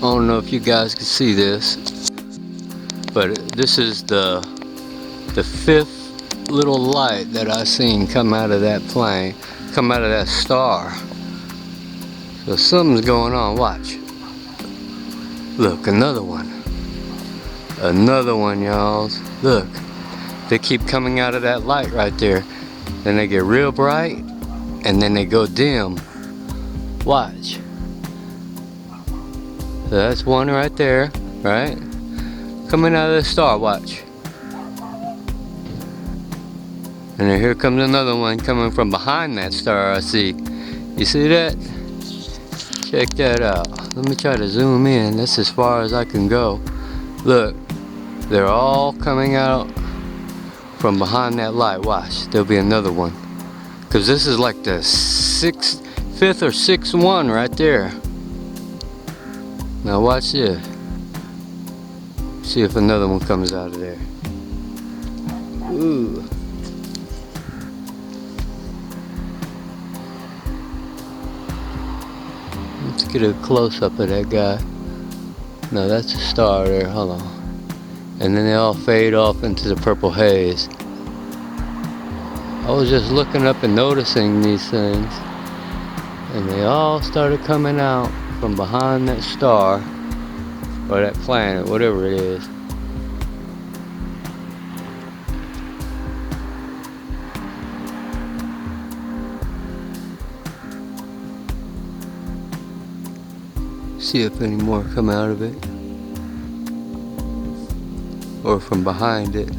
I don't know if you guys can see this, but this is the fifth little light that I seen come out of that plane, come out of that star. So something's going on. Watch. Look, another one. Another one, y'all. Look. They keep coming out of that light right there. Then they get real bright, and then they go dim. Watch. So that's one right there, right? Coming out of the star, watch. And then here comes another one coming from behind that star, I see. You see that? Check that out. Let me try to zoom in. That's as far as I can go. Look, they're all coming out from behind that light. Watch, there'll be another one. Because this is like the fifth or sixth one right there. Now watch this. See if another one comes out of there. Ooh. Let's get a close-up of that guy. No, that's a star there. Hold on. And then they all fade off into the purple haze. I was just looking up and noticing these things, and they all started coming out from behind that star, or that planet, whatever it is. See if any more come out of it, or from behind it.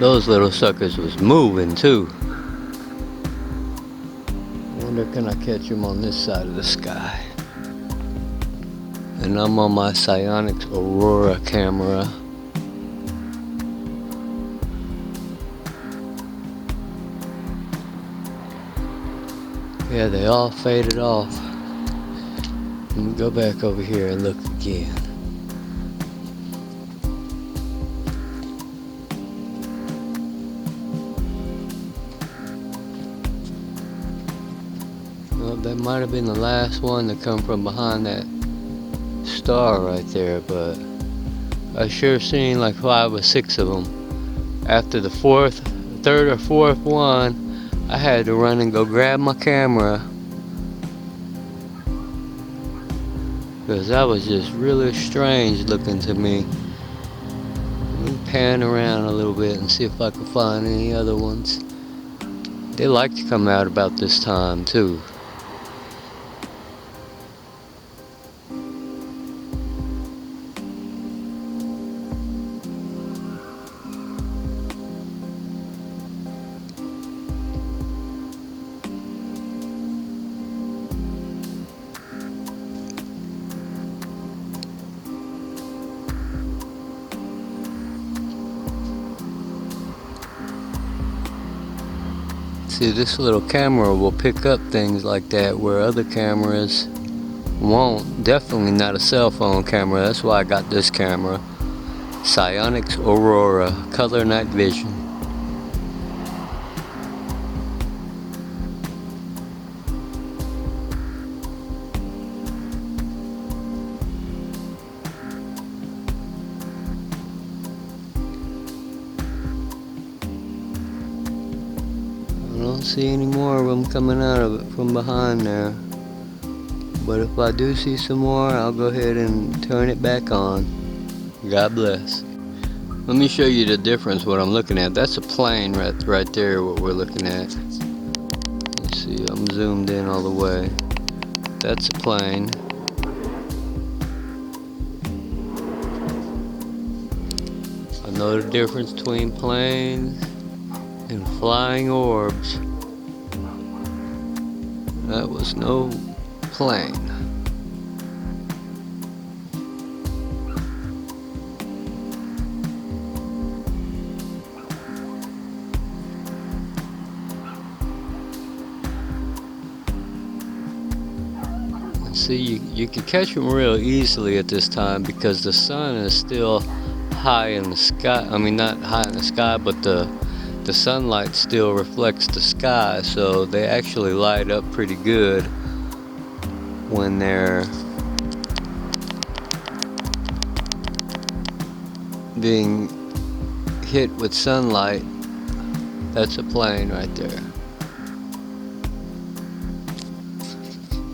Those little suckers was moving too. I wonder, can I catch them on this side of the sky? And I'm on my Psionics Aurora camera. Yeah, they all faded off. Let me go back over here and look again. Well, that might have been the last one to come from behind that star right there, but I sure seen like 5 or 6 of them. After the third or fourth one, I had to run and go grab my camera, because that was just really strange looking to me. Let me pan around a little bit and see if I can find any other ones. They like to come out about this time too. See, this little camera will pick up things like that where other cameras won't. Definitely not a cell phone camera. That's why I got this camera. Psionics Aurora Color Night Vision. I don't see any more of them coming out of it from behind there. But if I do see some more, I'll go ahead and turn it back on. God bless. Let me show you the difference what I'm looking at. That's a plane right there, what we're looking at. Let's see, I'm zoomed in all the way. That's a plane. I know the difference between planes and flying orbs. That was no plane. See, you can catch them real easily at this time because the sun is still high in the sky. I mean, not high in the sky, but the the sunlight still reflects the sky, so they actually light up pretty good when they're being hit with sunlight. That's a plane right there.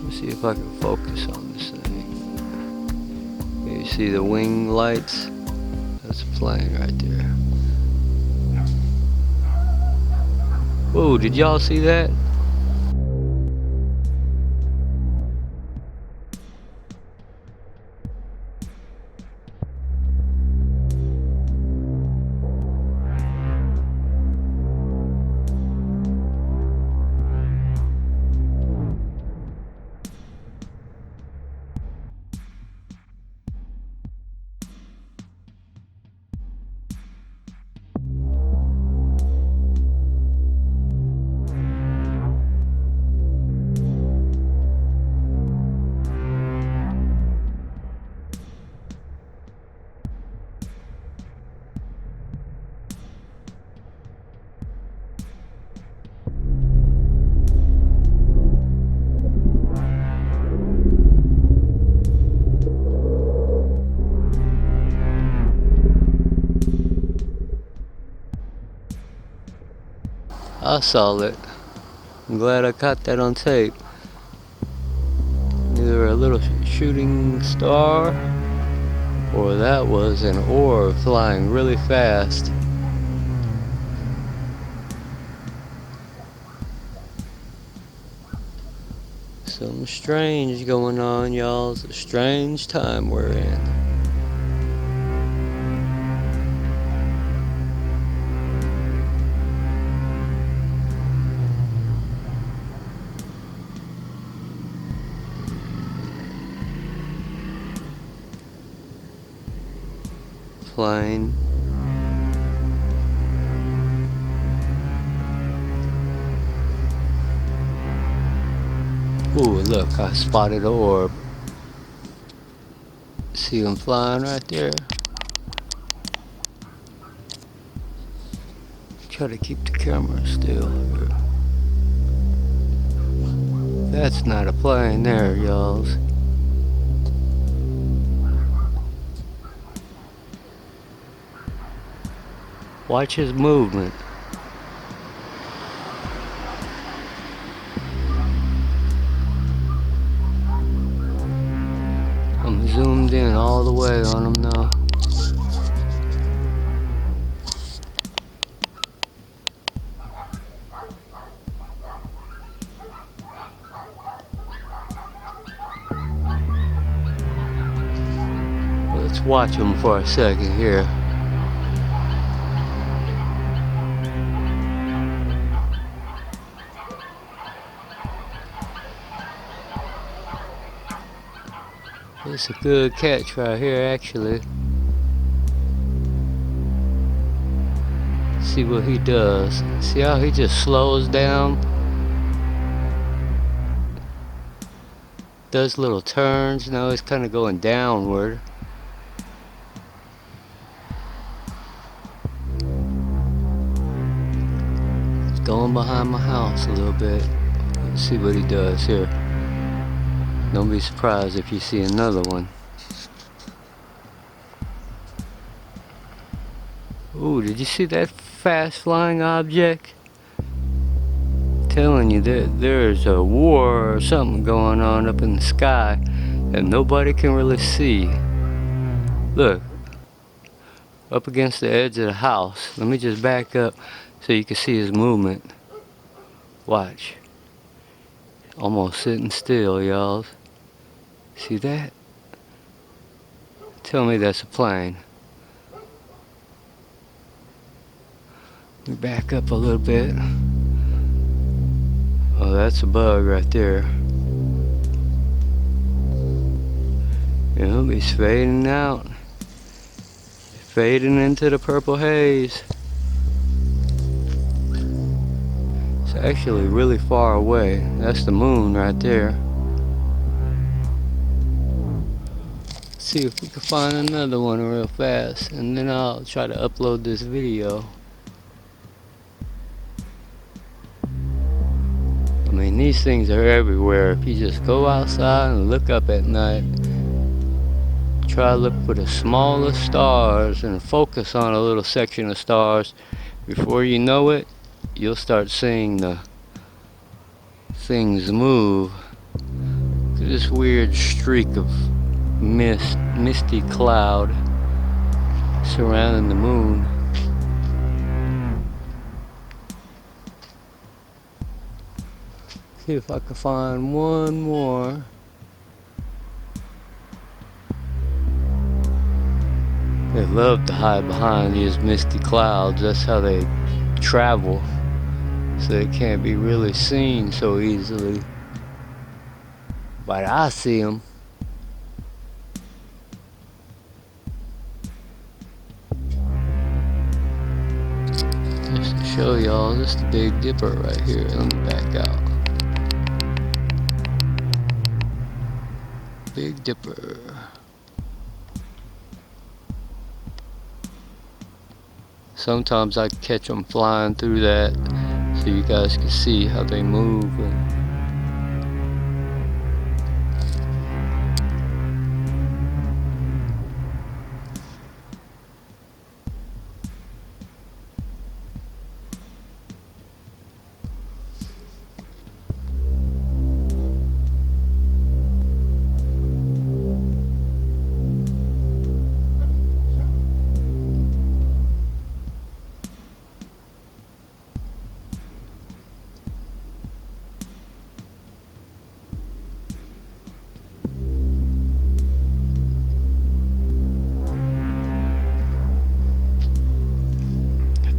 Let's see if I can focus on this thing. You see the wing lights? That's a plane right there. Whoa, did y'all see that? I saw it. I'm glad I caught that on tape. Either a little shooting star, or that was an orb flying really fast. Something strange going on, y'all. It's a strange time we're in. Plane. Ooh, look, I spotted an orb. See them flying right there? Try to keep the camera still here. That's not a plane there, y'all. Watch his movement. I'm zoomed in all the way on him now. Let's watch him for a second here. It's a good catch right here, actually. See what he does. See how he just slows down? Does little turns. Now he's kind of going downward. He's going behind my house a little bit. Let's see what he does here. Don't be surprised if you see another one. Ooh, did you see that fast flying object? Telling you that there's a war or something going on up in the sky that nobody can really see. Look, up against the edge of the house. Let me just back up so you can see his movement. Watch. Almost sitting still, y'all. See that? Tell me that's a plane. Let me back up a little bit. Oh, that's a bug right there. Yep, he's fading out. Fading into the purple haze. It's actually really far away. That's the moon right there. See if we can find another one real fast, and then I'll try to upload this video. these things are everywhere. If you just go outside and look up at night, try to look for the smallest stars and focus on a little section of stars. Before you know it, you'll start seeing the things move. This weird streak of misty cloud surrounding the moon. See if I can find one more. They love to hide behind these misty clouds. That's how they travel, so they can't be really seen so easily. But I see them. Just to show y'all, this is the Big Dipper right here. Let me back out. Big Dipper. Sometimes I catch them flying through that, so you guys can see how they move.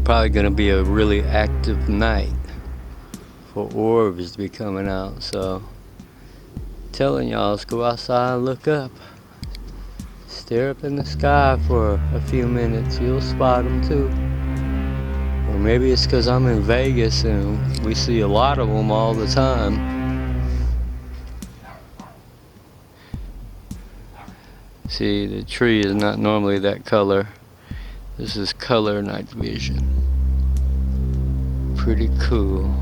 Probably gonna be a really active night for orbs to be coming out, so telling y'all, let's go outside and look up. Stare up in the sky for a few minutes, you'll spot them too. Or maybe it's because I'm in Vegas and we see a lot of them all the time. See, the tree is not normally that color. This is color night vision. Pretty cool.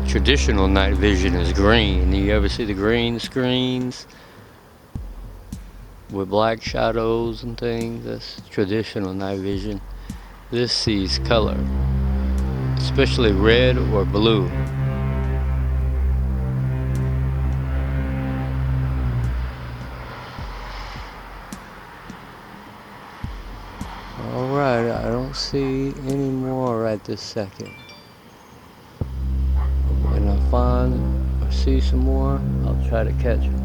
Traditional night vision is green. You ever see the green screens with black shadows and things? That's traditional night vision. This sees color, especially red or blue. Alright, I don't see any more right this second. When I find or see some more, I'll try to catch them.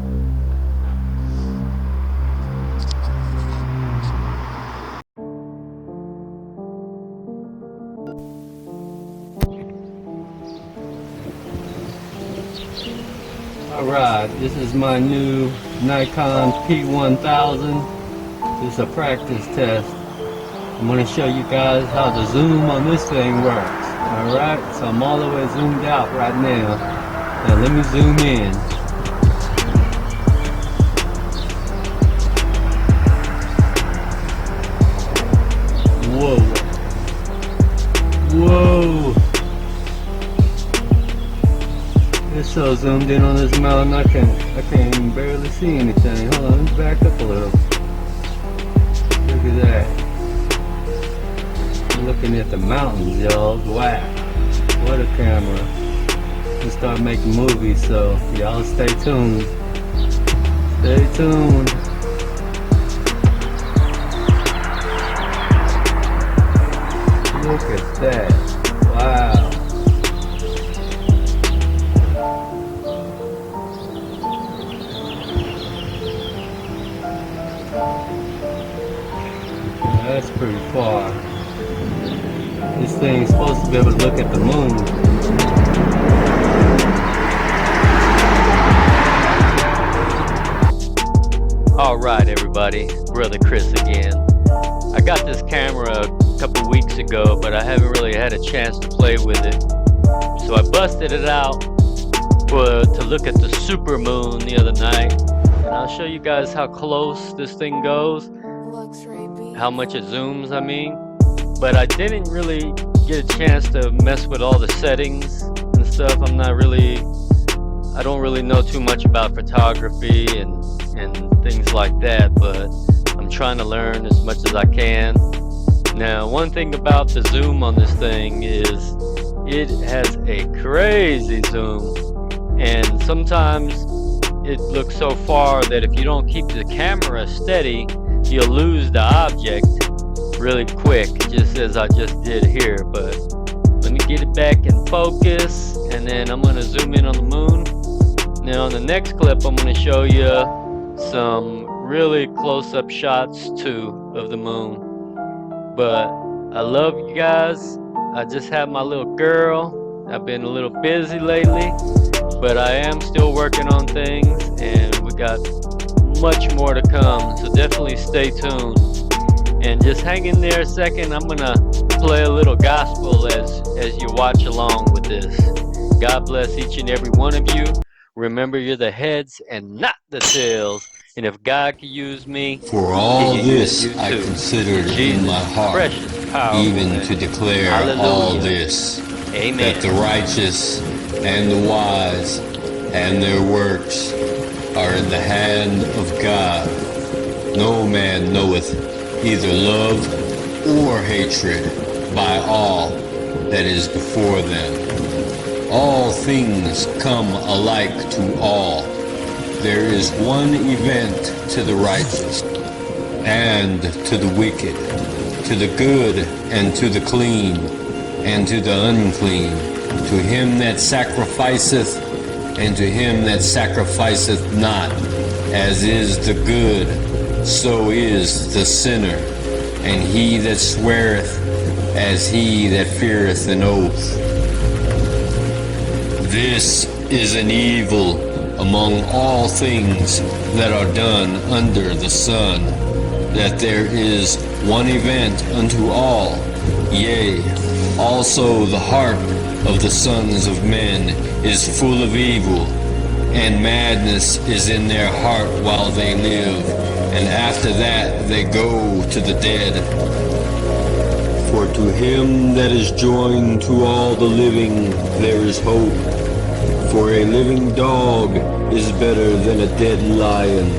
Alright, this is my new Nikon P1000. This is a practice test. I'm going to show you guys how the zoom on this thing works. Alright, so I'm all the way zoomed out right now. Now let me zoom in. Whoa. Whoa. It's so zoomed in on this mountain, I can't even barely see anything. Hold on, let's back up a little. Look at that. Looking at the mountains, y'all. Wow, what a camera. Let's start making movies, so y'all stay tuned. Stay tuned. Look at that. Wow. That's pretty far. This thing's supposed to be able to look at the moon. Alright everybody, Brother Chris again. I got this camera a couple weeks ago, but I haven't really had a chance to play with it. So I busted it out to look at the super moon the other night. And I'll show you guys how close this thing goes. How much it zooms, I mean. But I didn't really get a chance to mess with all the settings and stuff. I don't really know too much about photography and things like that, but I'm trying to learn as much as I can. Now, one thing about the zoom on this thing is it has a crazy zoom, and sometimes it looks so far that if you don't keep the camera steady, you'll lose the object really quick, just as I just did here. But let me get it back in focus, and then I'm going to zoom in on the moon. Now on the next clip, I'm going to show you some really close-up shots too of the moon. But I love you guys. I just have my little girl. I've been a little busy lately, but I am still working on things, and we got much more to come, so definitely stay tuned. And just hang in there a second. I'm gonna play a little gospel as you watch along with this. God bless each and every one of you. Remember, you're the heads and not the tails. And if God can use me, for all this I considered in my heart, even to declare all this, Amen. that the righteous and the wise and their works are in the hand of God. No man knoweth either love or hatred by all that is before them. All things come alike to all. There is one event to the righteous and to the wicked, to the good and to the clean and to the unclean, to him that sacrificeth and to him that sacrificeth not. As is the good, so is the sinner, and he that sweareth as he that feareth an oath. This is an evil among all things that are done under the sun, that there is one event unto all, yea, also the heart of the sons of men is full of evil, and madness is in their heart while they live, and after that they go to the dead. For to him that is joined to all the living there is hope. For a living dog is better than a dead lion.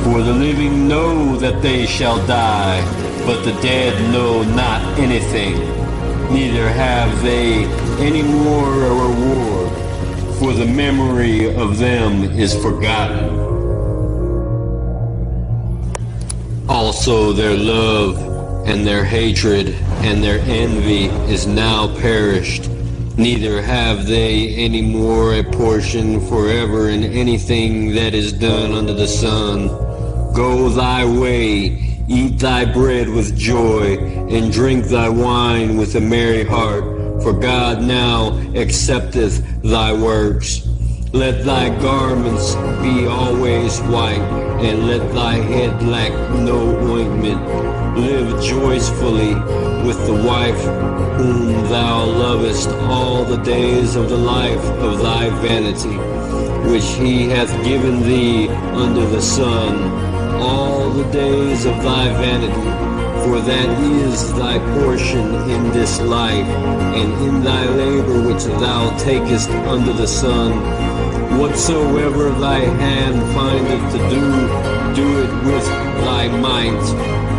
For the living know that they shall die, but the dead know not anything, neither have they any more a reward, for the memory of them is forgotten. Also their love and their hatred and their envy is now perished, neither have they any more a portion forever in anything that is done under the sun. Go thy way, eat thy bread with joy, and drink thy wine with a merry heart, for God now accepteth thy works. Let thy garments be always white, and let thy head lack no ointment. Live joyfully with the wife whom thou lovest all the days of the life of thy vanity, which he hath given thee under the sun, all the days of thy vanity, for that is thy portion in this life, and in thy labor which thou takest under the sun. Whatsoever thy hand findeth to do, do it with thy might,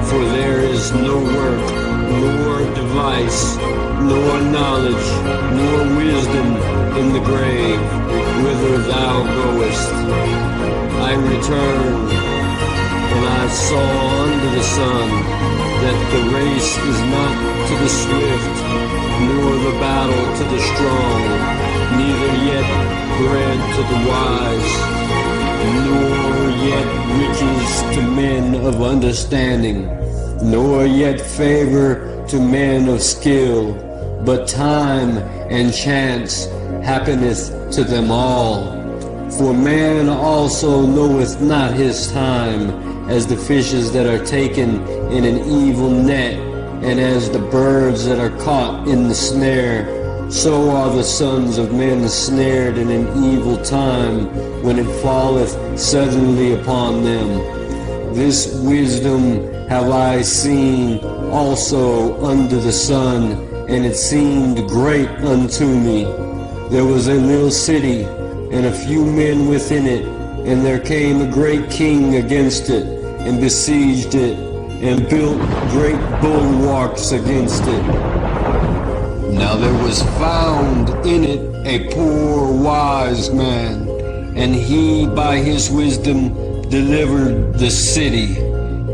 for there is no work, nor device, nor knowledge, nor wisdom in the grave, whither thou goest. I returned, and I saw under the sun that the race is not to the swift, nor the battle to the strong, neither yet bread to the wise, nor yet riches to men of understanding, nor yet favor to men of skill, but time and chance happeneth to them all. For man also knoweth not his time, as the fishes that are taken in an evil net, and as the birds that are caught in the snare. So are the sons of men snared in an evil time, when it falleth suddenly upon them. this wisdom have I seen also under the sun, and it seemed great unto me. There was a little city, and a few men within it, and there came a great king against it, and besieged it, and built great bulwarks against it. Now there was found in it a poor wise man, and he by his wisdom delivered the city.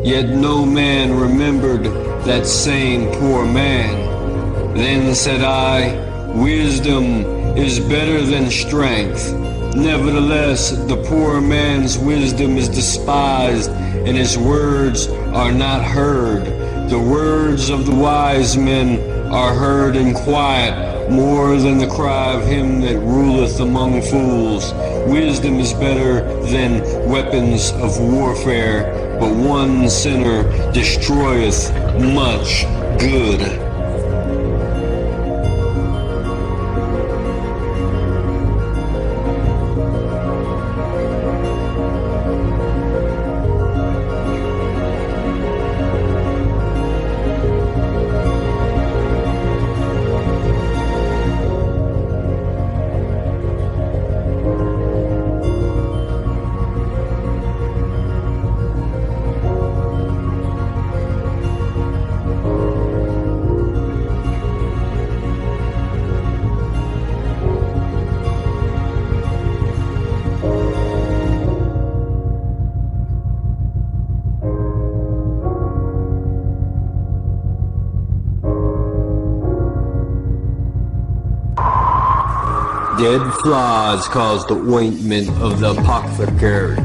Yet no man remembered that same poor man. Then said I, wisdom is better than strength. Nevertheless, the poor man's wisdom is despised, and his words are not heard. The words of the wise men are heard in quiet, more than the cry of him that ruleth among fools. Wisdom is better than weapons of warfare, but one sinner destroyeth much good. Dead flies cause the ointment of the apothecary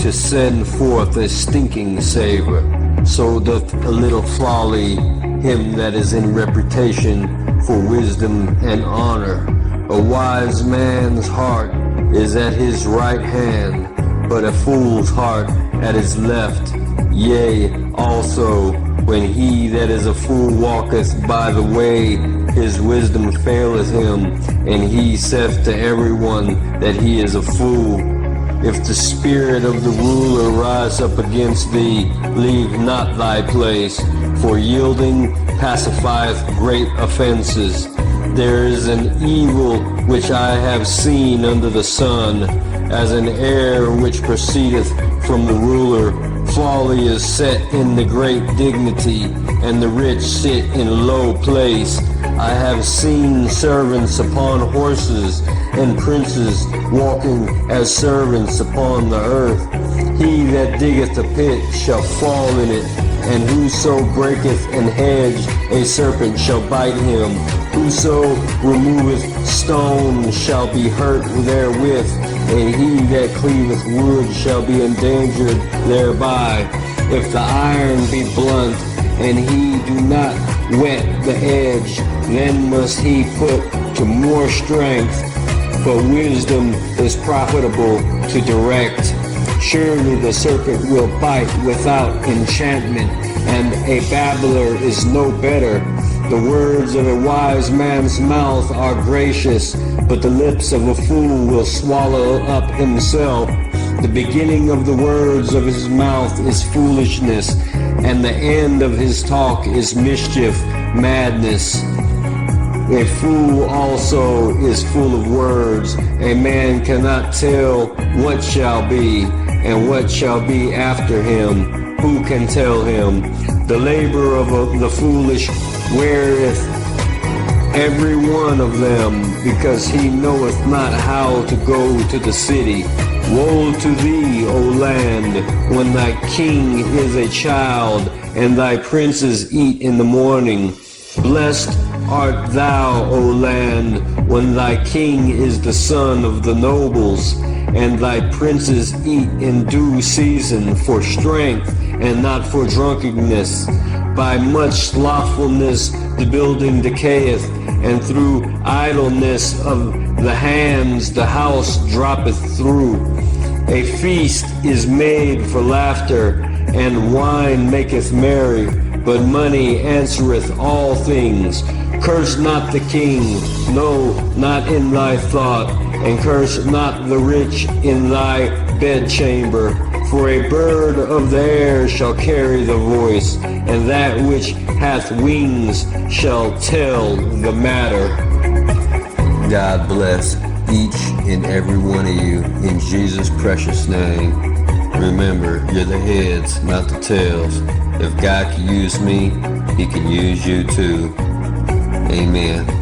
to send forth a stinking savor. So doth a little folly him that is in reputation for wisdom and honor. A wise man's heart is at his right hand, but a fool's heart at his left. Yea, also, when he that is a fool walketh by the way, his wisdom faileth him, and he saith to everyone that he is a fool. If the spirit of the ruler rise up against thee, leave not thy place, for yielding pacifieth great offenses. There is an evil which I have seen under the sun, as an air which proceedeth from the ruler. Folly is set in the great dignity, and the rich sit in low place. I have seen servants upon horses, and princes walking as servants upon the earth. He that diggeth a pit shall fall in it, and whoso breaketh an hedge, a serpent shall bite him. Whoso removeth stone shall be hurt therewith, and he that cleaveth wood shall be endangered thereby. If the iron be blunt, and he do not whet the edge, then must he put to more strength. But wisdom is profitable to direct. Surely the serpent will bite without enchantment, and a babbler is no better. The words of a wise man's mouth are gracious, but the lips of a fool will swallow up himself. The beginning of the words of his mouth is foolishness, and the end of his talk is mischief, madness. A fool also is full of words. A man cannot tell what shall be, and what shall be after him. Who can tell him? The labor of the foolish weareth every one of them, because he knoweth not how to go to the city. Woe to thee, O land, when thy king is a child, and thy princes eat in the morning. Blessed art thou, O land, when thy king is the son of the nobles, and thy princes eat in due season for strength, and not for drunkenness. By much slothfulness the building decayeth, and through idleness of the hands the house droppeth through. A feast is made for laughter, and wine maketh merry, but money answereth all things. Curse not the king, no, not in thy thought, and curse not the rich in thy bedchamber. For a bird of the air shall carry the voice, and that which hath wings shall tell the matter. God bless each and every one of you in Jesus' precious name. Remember, you're the heads, not the tails. If God can use me, He can use you too. Amen.